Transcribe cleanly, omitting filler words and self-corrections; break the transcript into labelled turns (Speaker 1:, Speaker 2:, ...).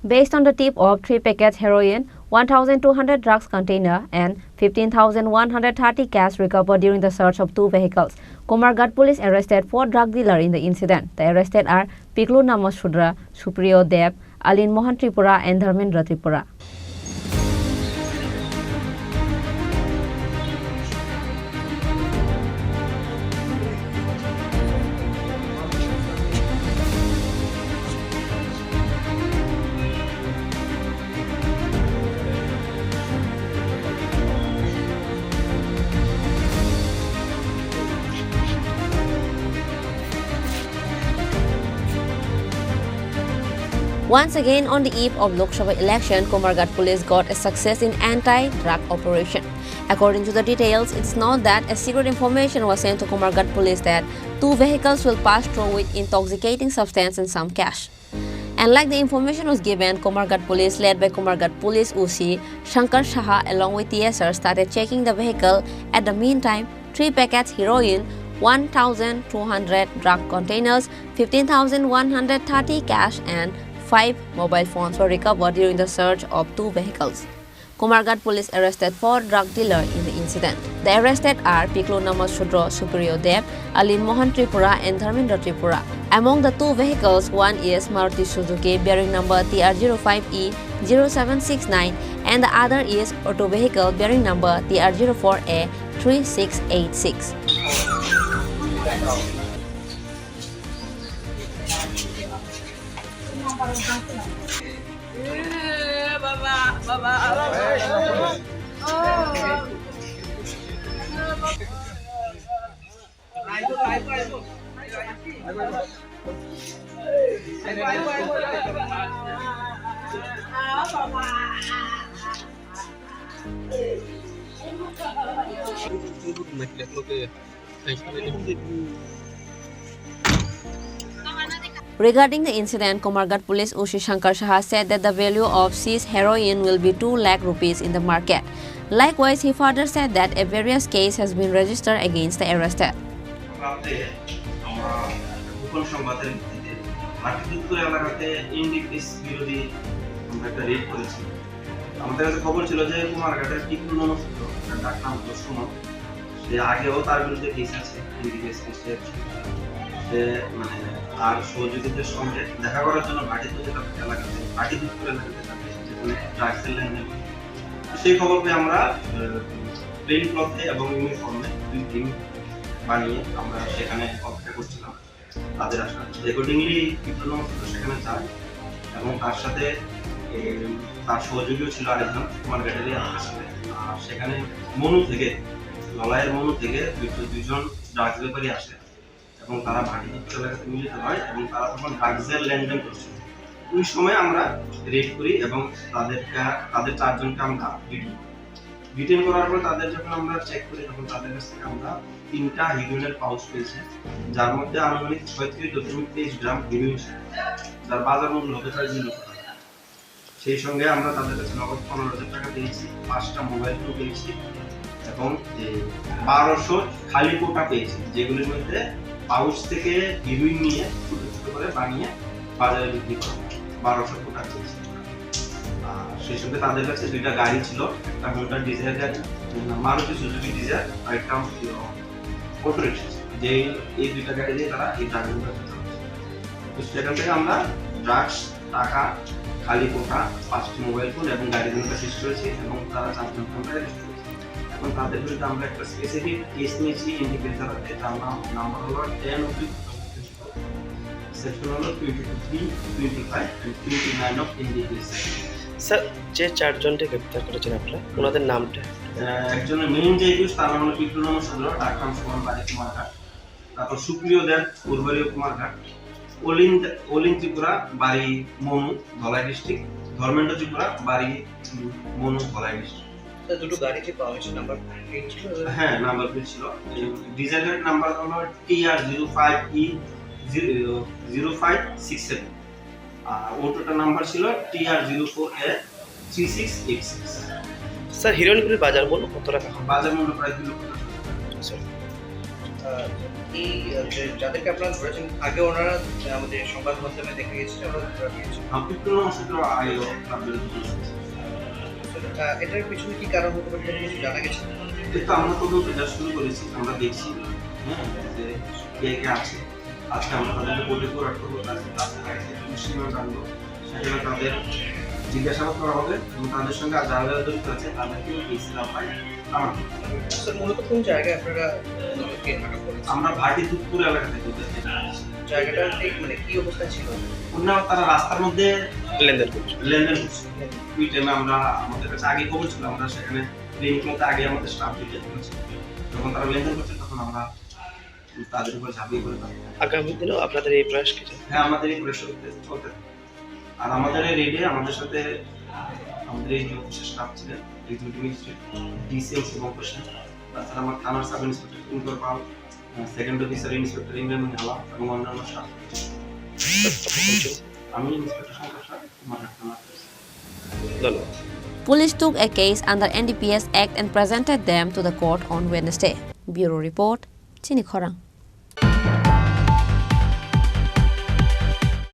Speaker 1: Based on the tip of 3 packets heroin, 1,200 drugs container and 15,130 cash recovered during the search of 2 vehicles, Komargat police arrested 4 drug dealers in the incident. The arrested are Piklu Namasudra, Supriyo Dev, Alin Mohan Tripura and Dharmendra Tripura. Once again, on the eve of Lok Sabha election, Komargat police got a success in anti-drug operation. According to the details, it's known that a secret information was sent to Komargat police that 2 vehicles will pass through with intoxicating substance and some cash. And like the information was given, Komargat police, led by Komargat police UC Shankar Saha along with TSR, started checking the vehicle. At the meantime, 3 packets heroin, 1,200 drug containers, 15,130 cash and 5 mobile phones were recovered during the search of 2 vehicles. Komargat police arrested 4 drug dealers in the incident. The arrested are Piklu Namasudra, Supriyo Dev, Alin Mohan Tripura and Dharmendra Tripura. Among the 2 vehicles, one is Maruti Suzuki bearing number TR05E0769 and the other is auto vehicle bearing number TR04A3686. Regarding the incident, Komargat police Ushi Shankar Saha said that the value of seized heroin will be 2 lakh rupees in the market. Likewise, he further said that a various case has been registered against the arrested.
Speaker 2: আর সহযোগীদের সঙ্গে দেখা করার জন্য ভাটিতে যেটা এলাকাতে ভাটি দুপুর এলাকাতে যেখানে ড্রাগসের লেনদেন সেই খবর পেয়ে আমরা প্লেন ক্লথে এবং ইউনিফর্মে 2 টিম বানিয়ে আমরা সেখানে অপেক্ষা করছিলাম তাদের আসা। অ্যাকর্ডিংলি ডিপ্লোমা সেখানে যায় এবং তার সাথে তার সহযোগীও ছিল আরেকজন কুমার ঘাটেরই আমাদের সাথে। আর সেখানে মনু থেকে ললাইয়ের মনু থেকে 2 জন ড্রাগস ব্যাপারী আসে এবং তারা ভাটি দুপুর এলাকাতে মিলিত হয় এবং তারা তখন ড্রাগসের লেনদেন করছিল। ওই সময় আমরা রেড করি এবং তাদের 4 জনকে আমরা ডিটেইন করার পর তাদের যখন আমরা চেক করি তখন তাদের কাছ থেকে আমরা 3টা হিরোইনের পাউচ পেয়েছি, যার মধ্যে আনুমানিক 36.23 গ্রাম হিরোইন, যার বাজার মূল্য হবে 4 লক্ষ টাকা। সেই সঙ্গে আমরা তাদের কাছে নগদ 15,000 টাকা পেয়েছি, 5টা মোবাইল ফোন পেয়েছি এবং 1200 খালি কোটা পেয়েছি, যেগুলির মধ্যে পাউচ থেকে হিরোইন নিয়ে ছোট ছোট করে বানিয়ে বাজারে বিক্রি করা 1200 কোটা পেয়েছি। সেই সঙ্গে তাদের কাছে 2টা গাড়ি ছিল, একটা হোন্ডা ডিজায়ার গাড়ি, মারুতি সুজুকি ডিজায়ার আর একটা অটো রিক্সা, যে এই 2টা গাড়ি দিয়ে তারা এই ড্রাগগুলো চালাচ্ছে। তো সেখান থেকে আমরা ড্রাগস, টাকা, খালি কোটা, 5টি মোবাইল ফোন এবং গাড়িগুলোকে সিজ করেছি এবং তারা 4 জনকে আমরা অ্যারেস্ট করেছি। এখন তাদের বিরুদ্ধে আমরা একটা স্পেসিফিক কেস নিয়েছি ইন্ডিভিজুয়াল, যার নাম্বার হলো 10 অফ সেকশন হলো 23, 25 and 29 অফ এনডিপিএস।
Speaker 3: স্যার, যে 4 জনকে গ্রেফতার করেছেন আপনারা, ওনাদের নামটা?
Speaker 2: একজনের মেইন যে ইউজ তার নাম হলো পিকলু নামসুদ্র, ডাকনাম সুমন, বাড়ি কুমারঘাট। তারপর সুপ্রিয় দেব, পূর্ববাড়ি কুমারঘাট। অলিন ত্রিপুরা, বাড়ি মনু, ধলাই ডিস্ট্রিক্ট। ধর্মেন্দ্র ত্রিপুরা, বাড়ি মনু, ধলাই ডিস্ট্রিক্ট।
Speaker 3: দুটো গাড়ি কি পাওয়া গেছে? নাম্বার প্লেট ছিল?
Speaker 2: হ্যাঁ, নাম্বার প্লেট ছিল। ডিজেল গাড়ির নাম্বার হলো TR05E0567 আর অটোটার নাম্বার ছিল TR04A3686।
Speaker 3: স্যার, হিরোইনগুলির বাজার মূল্য কত টাকা?
Speaker 2: বাজার মূল্য প্রায় 2 লক্ষ টাকা।
Speaker 4: এই যে যাদেরকে আপনারা ধরেছেন আগে ওনারা আমাদের সংবাদ মাধ্যমে দেখা গেছে যে ওরা ধরা দিয়েছে। এটার পিছনে কি কারণ হতে পারে কিছু জানা গেছে?
Speaker 2: কিন্তু আমরা তদন্তটা শুরু করেছি, আমরা দেখছি যে কে কে আছে। আজকে আমরা তাদেরকে কোর্টে ফরওয়ার্ড করবো, জানবো, সেখানে তাদের জিজ্ঞাসাবাদ করা হবে এবং তাদের সঙ্গে যারা যারা জড়িত আছে তাদেরকে
Speaker 4: মূলত কোন জায়গায় আপনারা আটক করেছেন?
Speaker 2: আমরা ভাটি দুধপুর এলাকা থেকে
Speaker 4: জায়গাটা মানে কি অবস্থা ছিল?
Speaker 2: তারা রাস্তার মধ্যে
Speaker 3: লেনদেন করছে।
Speaker 2: ওই টাইমে আমরা আমাদের কাছে আগে খবর ছিল, আমরা সেখানে ক্লিনিক মধ্যে আগে আমাদের স্টাফ ডিটেল করেছি। যখন তারা লেনদেন করছে তখন আমরা তাদের উপর ঝাঁপিয়ে পড়ে থাকি।
Speaker 3: আগামী দিনেও আপনাদের এই প্রয়াস কি?
Speaker 2: হ্যাঁ, আমাদের এই প্রয়াস চলতে আর আমাদের এই রেডে আমাদের সাথে আমাদের এই অফিসের স্টাফ ছিলেন, এক্সিকিউটিভ ম্যাজিস্ট্রেট, ডিসিএমসি এবং কোশ্চেন, তাছাড়া আমার থানার সাব ইন্সপেক্টর ইনকর পাল, সেকেন্ড অফিসার ইন্সপেক্টর ইমরান হাওয়া এবং অন্যান্য স্টাফ। আমি ইন্সপেক্টর শঙ্কর স্যার, কুমারঘাট থানা।
Speaker 3: ধন্যবাদ।
Speaker 1: Police took a case under NDPS Act and presented them to the court on Wednesday. Bureau Report, Chini Khorang.